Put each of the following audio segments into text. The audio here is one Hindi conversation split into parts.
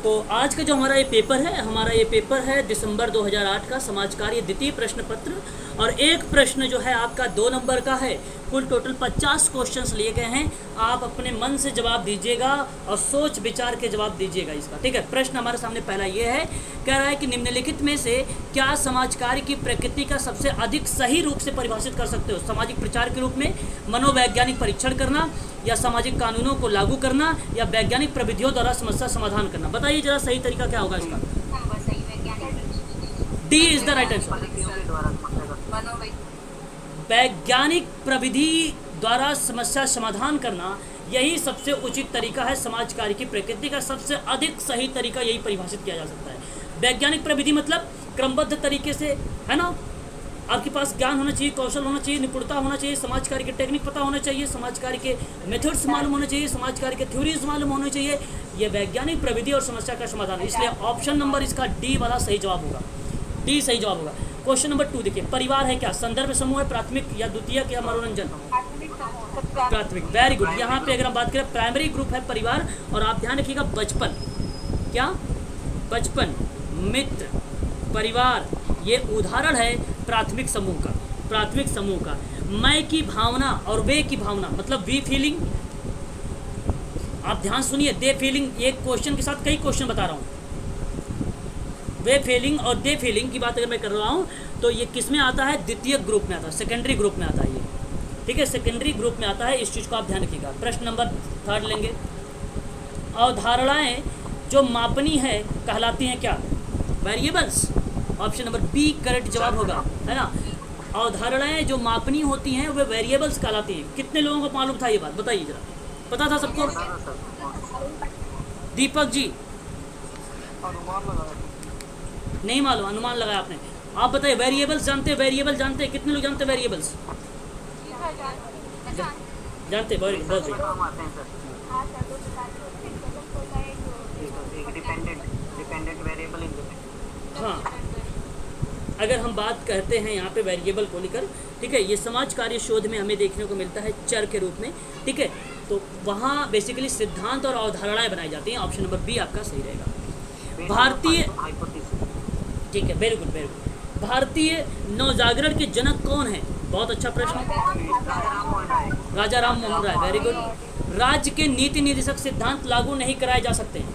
तो आज का जो हमारा ये पेपर है दिसंबर 2008 का समाज कार्य द्वितीय प्रश्न पत्र। और एक प्रश्न जो है आपका 2 नंबर का है। कुल टोटल 50 क्वेश्चंस लिए गए हैं। आप अपने मन से जवाब दीजिएगा और सोच विचार के जवाब दीजिएगा इसका, ठीक है। प्रश्न हमारे सामने पहला ये है, कह रहा है कि निम्नलिखित में से क्या समाज कार्य की प्रकृति का सबसे अधिक सही रूप से परिभाषित कर सकते हो? सामाजिक प्रचार के रूप में मनोवैज्ञानिक परीक्षण करना, या सामाजिक कानूनों को लागू करना, या वैज्ञानिक प्रविधियों द्वारा समस्या समाधान करना। बताइए जरा सही तरीका क्या होगा इसका। D is the right answer. वैज्ञानिक प्रविधि द्वारा समस्या समाधान करना यही सबसे उचित तरीका है। समाज कार्य की प्रकृति का सबसे अधिक सही तरीका यही परिभाषित किया जा सकता है। वैज्ञानिक प्रविधि मतलब क्रमबद्ध तरीके से, है ना। आपके पास ज्ञान होना चाहिए, कौशल होना चाहिए, निपुणता होना चाहिए, समाज कार्य के टेक्निक पता होना चाहिए, समाज कार्य के मेथड्स मालूम होने चाहिए, समाज कार्य के थ्योरीज मालूम होने चाहिए। ये वैज्ञानिक प्रविधि और समस्या का समाधान, इसलिए ऑप्शन नंबर इसका डी वाला सही जवाब होगा। डी सही जवाब होगा। क्वेश्चन नंबर 2 देखिए, परिवार है क्या? संदर्भ समूह है, प्राथमिक या द्वितीयक या मनोरंजन? प्राथमिक। Very good. यहाँ पे अगर हम बात करें प्राइमरी ग्रुप है परिवार, और आप ध्यान रखिएगा बचपन, क्या बचपन, मित्र, परिवार, ये उदाहरण है प्राथमिक समूह का। प्राथमिक समूह का मैं की भावना और वे की भावना मतलब वी फीलिंग। आप ध्यान सुनिए, दे फीलिंग, एक क्वेश्चन के साथ कई क्वेश्चन बता रहा हूँ। वे फीलिंग और दे फीलिंग की बात अगर मैं कर रहा हूँ तो ये किस में आता है? द्वितीय ग्रुप में आता है, सेकेंडरी ग्रुप में आता है ये, ठीक है, सेकेंडरी ग्रुप में आता है। इस चीज़ को आप ध्यान रखिएगा। प्रश्न नंबर 3 लेंगे। अवधारणाएं जो मापनी है कहलाती हैं क्या? Variables. Option number B correct जवाब होगा, है ना। अवधारणाएं जो मापनी होती हैं वे वेरिएबल्स कहलाती हैं। कितने लोगों को मालूम था ये बात? बताइए जरा। पता था सबको? दीपक जी नहीं मालूम, अनुमान लगाया आपने। आप बताइए वेरिएबल्स जानते हैं? वेरिएबल जानते हैं? कितने लोग जानते हैं वेरिएबल्स? जानते हैं? बहुत हाँ, अगर हम बात करते हैं यहाँ पे वेरिएबल को लेकर, ठीक है, ये समाज कार्य शोध में हमें देखने को मिलता है चर के रूप में, ठीक है। तो वहाँ बेसिकली सिद्धांत और अवधारणाएं बनाई जाती हैं। ऑप्शन नंबर बी आपका सही रहेगा। भारतीय, ठीक है, वेरी गुड वेरी गुड। भारतीय नवजागरण के जनक कौन है? बहुत अच्छा प्रश्न। राजा राम मोहन राय, वेरी गुड। राज्य के नीति निर्देशक सिद्धांत लागू नहीं कराए जा सकते हैं।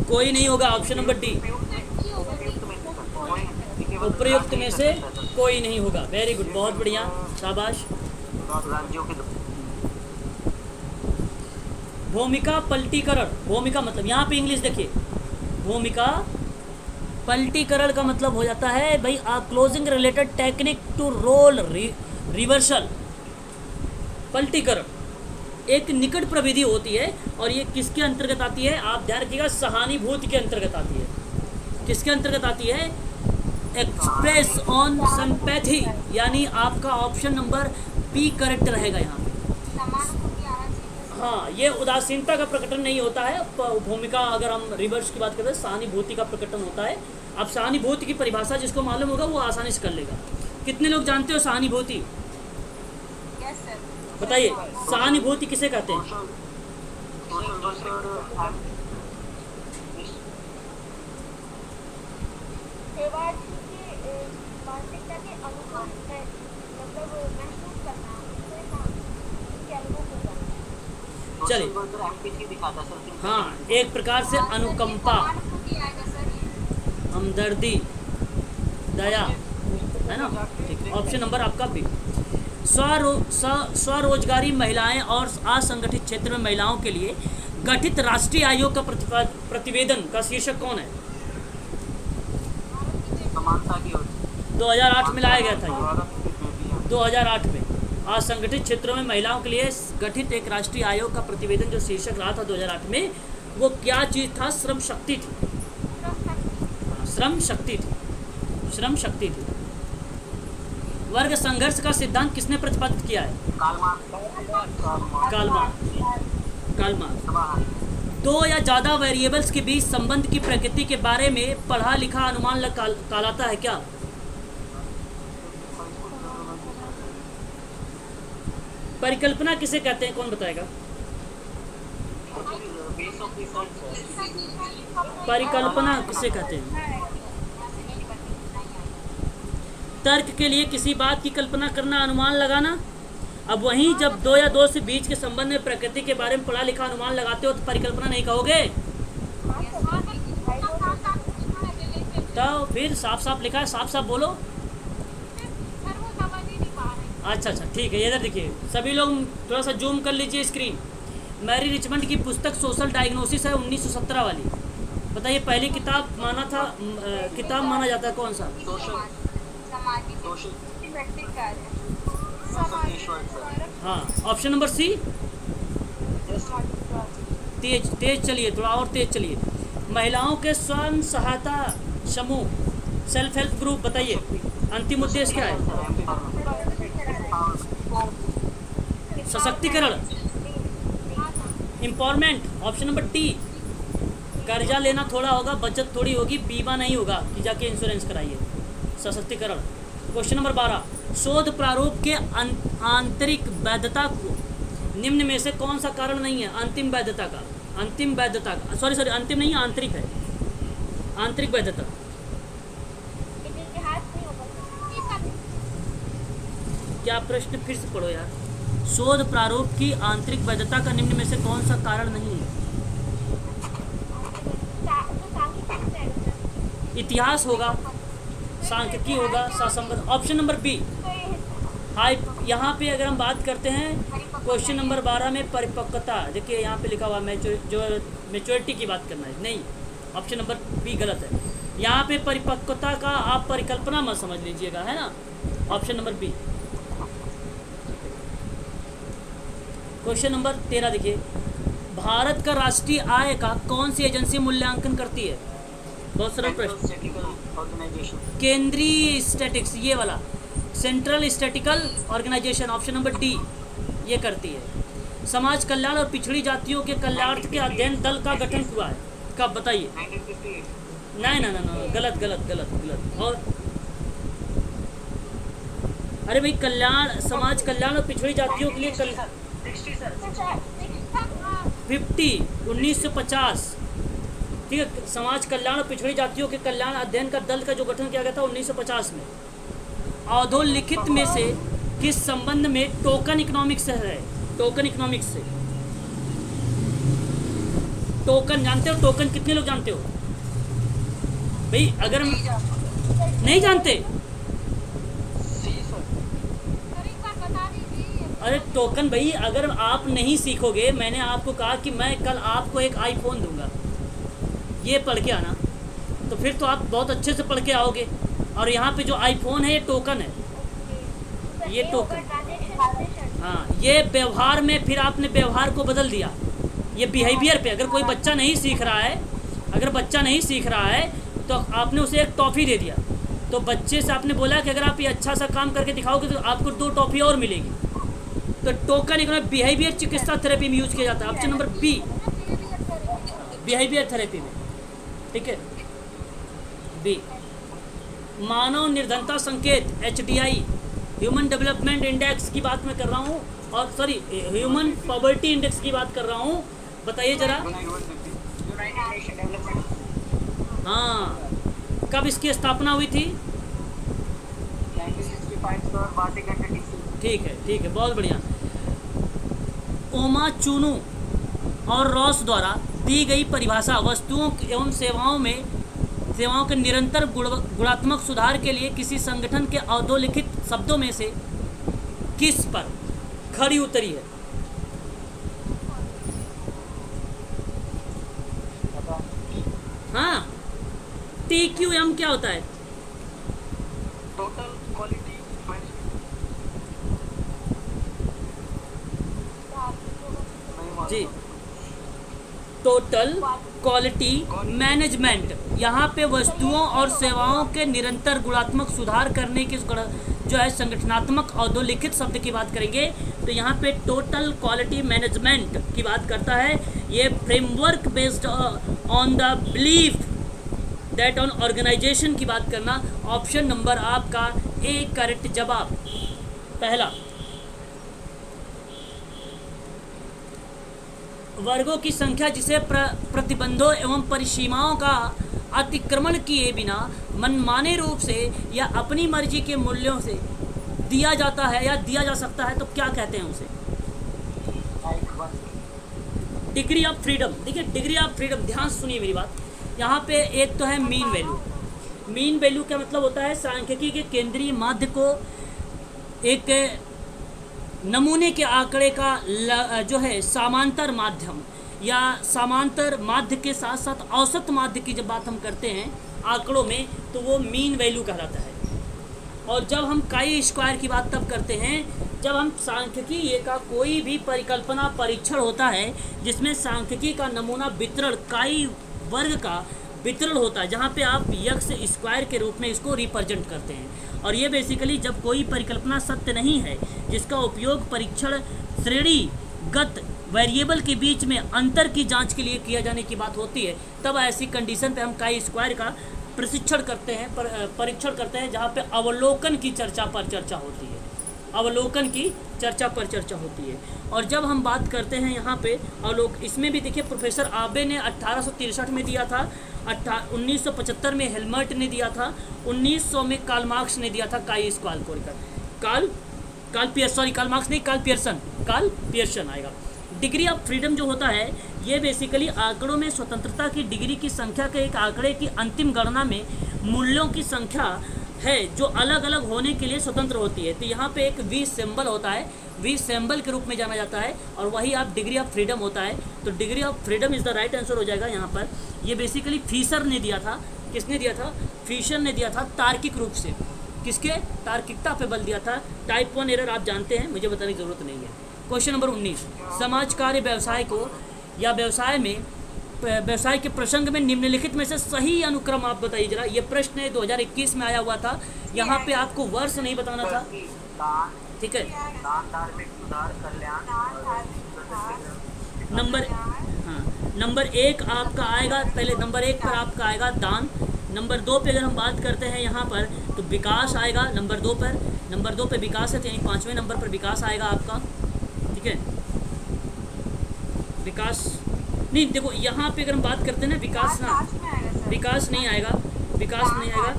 कोई नहीं होगा। ऑप्शन नंबर डी, उपयुक्त में से कोई नहीं होगा। वेरी गुड, बहुत बढ़िया, शाबाश। भूमिका पलटीकरण, भूमिका मतलब यहाँ पे इंग्लिश देखिए, भूमिका पलटीकरण का मतलब हो जाता है भाई closing related technique to role reversal. पलटीकरण एक निकट प्रविधि होती है और ये किसके अंतर्गत आती है? आप ध्यान रखिएगा, सहानुभूति के अंतर्गत आती है। किसके अंतर्गत आती है? एक्सप्रेस ऑन सिंपैथी, यानी आपका ऑप्शन नंबर बी करेक्ट रहेगा यहाँ पे। हाँ, ये उदासीनता का प्रकटन नहीं होता है। भूमिका अगर हम रिवर्स की बात करें सहानुभूति का प्रकटन होता है। अब सहानुभूति की परिभाषा जिसको मालूम होगा वो आसानी से कर लेगा। कितने लोग जानते हो सहानुभूति? बताइए, सहानुभूति किसे कहते हैं? चलिए, हाँ, एक प्रकार से अनुकंपा, हमदर्दी, दया, है ना। ठीक, ऑप्शन नंबर आपका बी। स्वरोजगारी महिलाएं और असंगठित क्षेत्र में महिलाओं के लिए गठित राष्ट्रीय आयोग का प्रतिवेदन का शीर्षक कौन है? 2008 में लाया गया था ये, 2008 में असंगठित क्षेत्रों में महिलाओं के लिए गठित एक राष्ट्रीय आयोग का प्रतिवेदन जो शीर्षक रहा था 2008 में, वो क्या चीज़ था? श्रम शक्ति थी। श्रम शक्ति थी, श्रम शक्ति थी। वर्ग संघर्ष का सिद्धांत किसने प्रतिपादित किया है? Karl Marx. 2 या ज़्यादा वेरिएबल्स के बीच संबंध की प्रकृति के बारे में पढ़ा लिखा अनुमान कहलाता है क्या? परिकल्पना किसे कहते हैं, कौन बताएगा? परिकल्पना किसे कहते हैं? तर्क के लिए किसी बात की कल्पना करना, अनुमान लगाना। अब वहीं जब दो या दो से बीच के संबंध में प्रकृति के बारे में पढ़ा लिखा अनुमान लगाते हो तो परिकल्पना नहीं कहोगे? तो फिर साफ साफ लिखा है, साफ साफ बोलो। अच्छा अच्छा ठीक है, इधर देखिए सभी लोग थोड़ा सा जूम कर लीजिए स्क्रीन। मैरी रिचमंड की पुस्तक सोशल डायग्नोसिस है 1917 वाली। बताइए पहली किताब माना था, किताब माना जाता है कौन सा? हाँ, ऑप्शन नंबर सी। तेज तेज चलिए, थोड़ा और तेज चलिए। महिलाओं के स्वयं सहायता समूह, सेल्फ हेल्प ग्रुप, बताइए अंतिम उद्देश्य क्या है? सशक्तिकरण, एम्पावरमेंट, ऑप्शन नंबर डी। कर्जा लेना थोड़ा होगा, बचत थोड़ी होगी, बीमा नहीं होगा कि जाके इंश्योरेंस कराइए, सशक्तिकरण। क्वेश्चन नंबर 12, शोध प्रारूप के आंतरिक वैधता को निम्न में से कौन सा कारण नहीं है? अंतिम वैधता का, अंतिम वैधता का, सॉरी अंतिम नहीं, आंतरिक है, आंतरिक वैधता। क्या प्रश्न फिर से पढ़ो यार। शोध प्रारूप की आंतरिक वैधता का निम्न में से कौन सा कारण नहीं है? इतिहास होगा, सांख्यिकी होगा, सहसंबंध। Option number B. हाई, यहाँ पे अगर हम बात करते हैं क्वेश्चन नंबर 12 में परिपक्वता, देखिए यहाँ पे लिखा हुआ मैच्योरिटी की बात करना है, नहीं, ऑप्शन नंबर बी गलत है। यहाँ पे परिपक्वता का आप परिकल्पना मत समझ लीजिएगा, है ना, option number B. Question number 13 देखिए, भारत का राष्ट्रीय आय का कौन सी एजेंसी मूल्यांकन करती है? बहुत सरल प्रश्न। केंद्रीय स्टैटिक्स, ये वाला central statistical organisation, option number D, ये करती है। समाज कल्याण और पिछड़ी जातियों के कल्याणार्थ के अध्ययन दल का गठन हुआ है कब, बताइए? नहीं ना ना ना, गलत गलत गलत गलत। और अरे भाई, कल्याण, समाज कल्याण और पिछड़ी जातियों के लिए 1950, ठीक है। समाज कल्याण और पिछड़ी जातियों के कल्याण अध्ययन का दल का जो गठन किया गया था 1950 में। अधोलिखित में से किस संबंध में टोकन इकोनॉमिक्स है? टोकन इकोनॉमिक्स से, टोकन जानते हो? टोकन कितने लोग जानते हो भाई? अगर नहीं जानते, अरे टोकन भाई, अगर आप नहीं सीखोगे, मैंने आपको कहा कि मैं कल आपको एक आईफोन दूंगा, ये पढ़ के आना, तो फिर तो आप बहुत अच्छे से पढ़ के आओगे। और यहाँ पे जो आईफोन है ये टोकन है, ये टोकन, हाँ, ये व्यवहार में, फिर आपने व्यवहार को बदल दिया, ये बिहेवियर पे। अगर कोई बच्चा नहीं सीख रहा है, अगर बच्चा नहीं सीख रहा है तो आपने उसे एक टॉफ़ी दे दिया, तो बच्चे से आपने बोला कि अगर आप ये अच्छा सा काम करके दिखाओगे तो आपको 2 टॉफ़ी और मिलेगी। तो टोकन इकोनॉमिक बिहेवियर चिकित्सा थेरेपी में यूज किया जाता है, option number B, behaviour therapy में, ठीक है, बी। मानव निर्धनता संकेत, HDI, ह्यूमन डेवलपमेंट इंडेक्स की बात मैं कर रहा हूँ, और सॉरी ह्यूमन पॉवर्टी इंडेक्स की बात कर रहा हूँ, बताइए जरा। हाँ, कब इसकी स्थापना हुई थी? ठीक है, बहुत बढ़िया। ओमा चूनू और रॉस द्वारा दी गई परिभाषा वस्तुओं एवं सेवाओं के निरंतर गुणात्मक सुधार के लिए किसी संगठन के अधोलिखित शब्दों में से किस पर खरी उतरी है? हाँ, TQM क्या होता है? टोटल क्वालिटी जी, टोटल क्वालिटी मैनेजमेंट। यहाँ पे वस्तुओं और सेवाओं के निरंतर गुणात्मक सुधार करने की जो है संगठनात्मक अधोलिखित शब्द की बात करेंगे तो यहाँ पे टोटल क्वालिटी मैनेजमेंट की बात करता है। ये framework based on the belief that on organisation की बात करना। ऑप्शन नंबर आपका ए करेक्ट जवाब पहला। वर्गों की संख्या जिसे प्रतिबंधों एवं परिसीमाओं का अतिक्रमण किए बिना मनमाने रूप से या अपनी मर्जी के मूल्यों से दिया जाता है या दिया जा सकता है, तो क्या कहते हैं उसे? Degree of freedom. देखिए, डिग्री ऑफ फ्रीडम, ध्यान से सुनिए मेरी बात। यहाँ पे एक तो है मीन वैल्यू। मीन वैल्यू का मतलब होता है सांख्यिकी के केंद्रीय माध्य को एक नमूने के आंकड़े का जो है समांतर माध्यम या समांतर माध्य के साथ साथ औसत माध्य की जब बात हम करते हैं आंकड़ों में, तो वो मीन वैल्यू कहलाता है। और जब हम काई स्क्वायर की बात तब करते हैं जब हम सांख्यिकी का कोई भी परिकल्पना परीक्षण होता है जिसमें सांख्यिकी का नमूना वितरण काई वर्ग का वितरण होता है, जहाँ पे आप यक्स स्क्वायर के रूप में इसको रिप्रेजेंट करते हैं। और ये बेसिकली जब कोई परिकल्पना सत्य नहीं है जिसका उपयोग परीक्षण श्रेणीगत वेरिएबल के बीच में अंतर की जांच के लिए किया जाने की बात होती है, तब ऐसी कंडीशन पे हम काई स्क्वायर का परीक्षण करते हैं जहाँ पे अवलोकन की चर्चा पर चर्चा होती है, अवलोकन की चर्चा पर चर्चा होती है। और जब हम बात करते हैं यहाँ पे इसमें भी देखिए, प्रोफेसर आबे ने 1863 में दिया था, 1975 में हेल्मर्ट ने दिया था, 1900 में कार्ल मार्क्स ने दिया था काई स्क्वायर को लेकर। कार्ल पियर्सन आएगा। डिग्री ऑफ फ्रीडम जो होता है ये बेसिकली आंकड़ों में स्वतंत्रता की डिग्री की संख्या के एक आंकड़े की अंतिम गणना में मूल्यों की संख्या है जो अलग अलग होने के लिए स्वतंत्र होती है। तो यहाँ पे एक वी सिंबल होता है, वी सिंबल के रूप में जाना जाता है, और वही आप डिग्री ऑफ फ्रीडम होता है। तो degree of freedom is the right answer हो जाएगा यहाँ पर। ये बेसिकली फीसर ने दिया था। किसने दिया था? फीसर ने दिया था, तार्किक रूप से। किसके? तार्किकता पे बल दिया था। टाइप 1 एरर आप जानते हैं, मुझे बताने की जरूरत नहीं है। क्वेश्चन नंबर 19, समाज कार्य व्यवसाय को या व्यवसाय के प्रसंग में निम्नलिखित में से सही अनुक्रम आप बताइए जरा। ये प्रश्न 2021 में आया हुआ था। यहाँ पे आपको वर्ष नहीं बताना था, ठीक है। नंबर 1 आपका आएगा, पहले नंबर 1 पर आपका आएगा दान। नंबर 2 पे अगर हम बात करते हैं यहाँ पर तो विकास आएगा नंबर 2 पर। नंबर 2 पे विकास है, तो यानी 5वें नंबर पर विकास आएगा आपका, ठीक है। विकास नहीं, देखो यहाँ पे अगर हम बात करते हैं ना, विकास नहीं आएगा, विकास नहीं आएगा।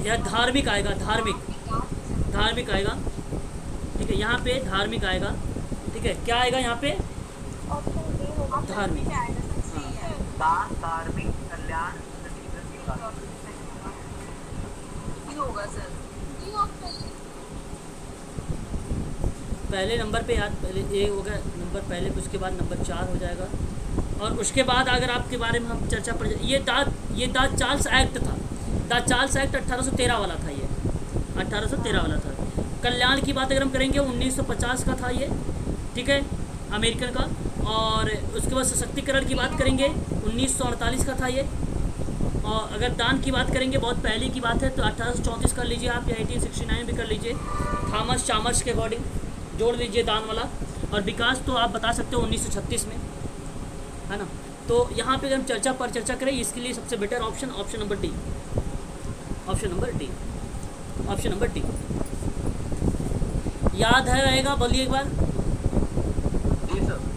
ये धार्मिक आएगा, धार्मिक आएगा, ठीक है। यहाँ पे धार्मिक आएगा, ठीक है। क्या आएगा यहाँ पे? धार्मिक, धार्मिक कल्याण होगा सर। पहले नंबर पे याद, पहले ए होगा नंबर पहले, उसके बाद नंबर 4 हो जाएगा। और उसके बाद अगर आपके बारे में हम चर्चा पर, ये द चार्ल्स एक्ट था। द चार्ल्स एक्ट 1813 वाला था, ये 1813 वाला था। कल्याण की बात अगर हम करेंगे 1950 का था ये, ठीक है, अमेरिकन का। और उसके बाद सशक्तिकरण की बात करेंगे 1948 का था ये। और अगर दान की बात करेंगे, बहुत पहले की बात है, तो 1834 कर लीजिए आप, या 1869 भी कर लीजिए, थॉमस चामर्स के अकॉर्डिंग जोड़ लीजिए दान वाला। और विकास तो आप बता सकते हो 1936 में, है ना। तो यहाँ पे अगर हम चर्चा पर चर्चा करें, इसके लिए सबसे better option number D, option number D याद है, रहेगा? बोलिए एक बार।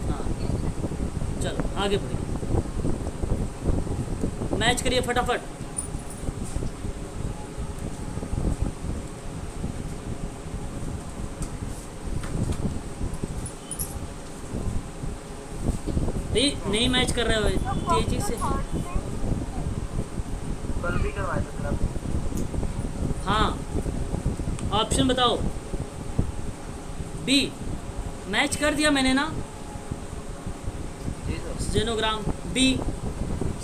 हाँ, चलो आगे बढ़िए, मैच करिए फटाफट। नहीं मैच कर रहे हो तेजी से। कल भी करवाया था। हाँ, ऑप्शन बताओ। बी मैच कर दिया मैंने ना, स्टेनोग्राम। बी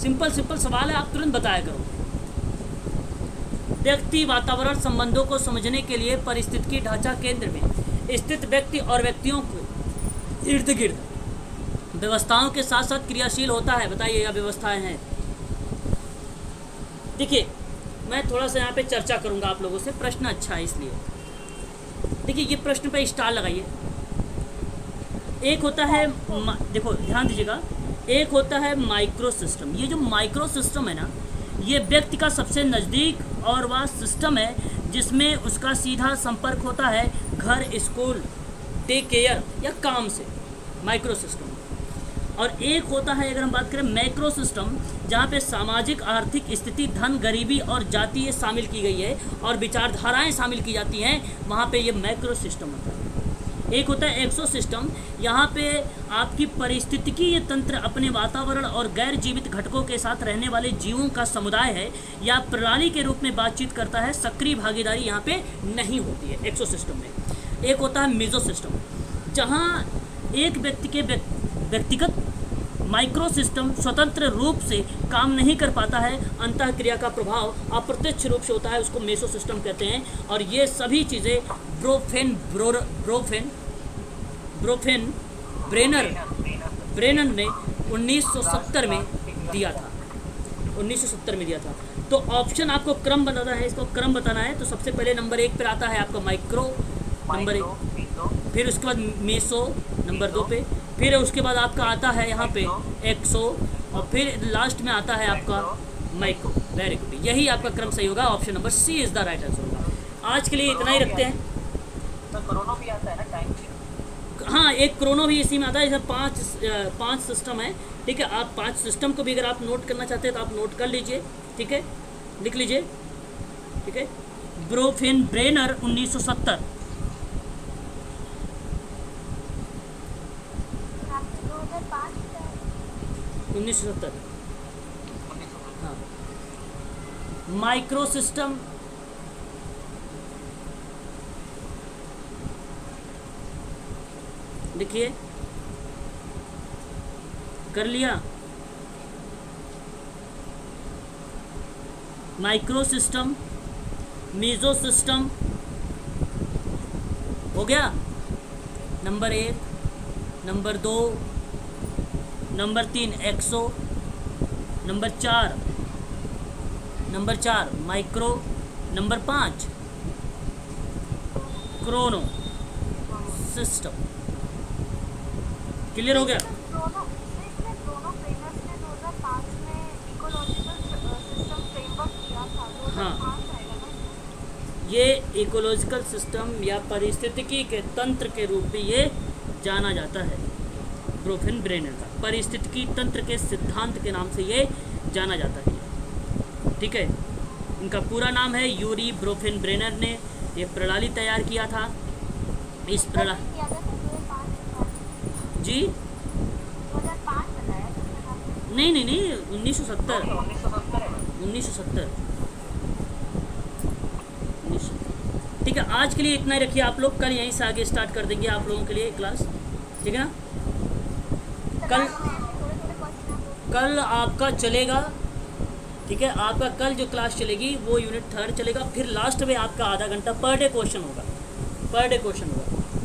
सिंपल सवाल है, आप तुरंत बताया करो। व्यक्ति वातावरण संबंधों को समझने के लिए परिस्थितिकी ढांचा केंद्र में स्थित व्यक्ति और व्यक्तियों को इर्द गिर्द व्यवस्थाओं के साथ साथ क्रियाशील होता है। बताइए, यह व्यवस्थाएं हैं। देखिए, मैं थोड़ा सा यहाँ पे चर्चा करूँगा आप लोगों से, प्रश्न अच्छा है इसलिए। देखिए, ये प्रश्न पे स्टार लगाइए। एक होता है, देखो ध्यान दीजिएगा, एक होता है माइक्रो सिस्टम। ये जो माइक्रो सिस्टम है ना, ये व्यक्ति का सबसे नज़दीक और वह सिस्टम है जिसमें उसका सीधा संपर्क होता है घर, स्कूल, टेक केयर या काम से। Micro system. और एक होता है, अगर हम बात करें मैक्रो सिस्टम, जहाँ पे सामाजिक आर्थिक स्थिति, धन, गरीबी और जाति ये शामिल की गई है और विचारधाराएं शामिल की जाती हैं, वहाँ पे ये मैक्रो सिस्टम होता है। एक होता है एक्सो सिस्टम, यहाँ पे आपकी पारिस्थितिकी ये तंत्र अपने वातावरण और गैर जीवित घटकों के साथ रहने वाले जीवों का समुदाय है या प्रणाली के रूप में बातचीत करता है। सक्रिय भागीदारी यहाँ पे नहीं होती है एक्सो सिस्टम में। एक होता है मीजो सिस्टम, जहाँ एक व्यक्ति के व्यक्तिगत माइक्रो सिस्टम स्वतंत्र रूप से काम नहीं कर पाता है, अंतः क्रिया का प्रभाव अप्रत्यक्ष रूप से होता है, उसको मेसो सिस्टम कहते हैं। और ये सभी चीज़ें ब्रेनर ने 1970 में दिया था, 1970 में दिया था। तो ऑप्शन आपको क्रम बताना है, इसको क्रम बताना है। तो सबसे पहले नंबर 1 पर आता है आपका माइक्रो, नंबर 1, फिर उसके बाद मेसो नंबर 2 पे, फिर उसके बाद आपका आता है यहाँ पे एक्सो, और फिर लास्ट में आता है आपका माइक्रो। वेरी गुड, यही आपका क्रम सही होगा। Option number C is the right answer होगा। आज के लिए इतना ही रखते हैं। तो कोरोना भी आता है ना टाइम से। हाँ, एक क्रोनो भी इसी में आता है। इसमें पांच सिस्टम है, ठीक है। आप 5 सिस्टम को भी अगर आप नोट करना चाहते हैं तो आप नोट कर लीजिए, ठीक है, लिख लीजिए, ठीक है। ब्रोफेन ब्रेनर 1970, 1970। हाँ, माइक्रो सिस्टम देखिए, कर लिया। माइक्रो सिस्टम, मीजो सिस्टम हो गया, number 1, number 2, number 3 exo, number 4 micro, number 5 chrono system. Clear हो गया? हाँ, ये इकोलॉजिकल सिस्टम या पारिस्थितिकी के तंत्र के रूप में ये जाना जाता है। ब्रोफेन ब्रेनर का पारिस्थितिकी तंत्र के सिद्धांत के नाम से ये जाना जाता है, ठीक है। इनका पूरा नाम है यूरी ब्रोफेन ब्रेनर ने ये प्रणाली तैयार किया था। इस प्रणाली जी 2005 बताया था। नहीं 1970, 1970। ठीक है, आज के लिए इतना ही रखिए आप लोग। कल यहीं से आगे स्टार्ट कर देंगे आप लोगों के लिए क्लास, ठीक है ना। कल आपका चलेगा, ठीक है, आपका कल जो क्लास चलेगी वो यूनिट 3 चलेगा। फिर लास्ट में आपका आधा घंटा पर डे क्वेश्चन होगा,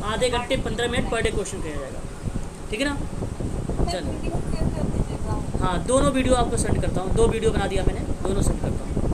आधे घंटे 15 मिनट पर डे क्वेश्चन किया जाएगा, ठीक है ना। चलो, हाँ, दोनों वीडियो आपको सेंड करता हूँ, 2 वीडियो बना दिया मैंने, दोनों सेंड करता हूँ।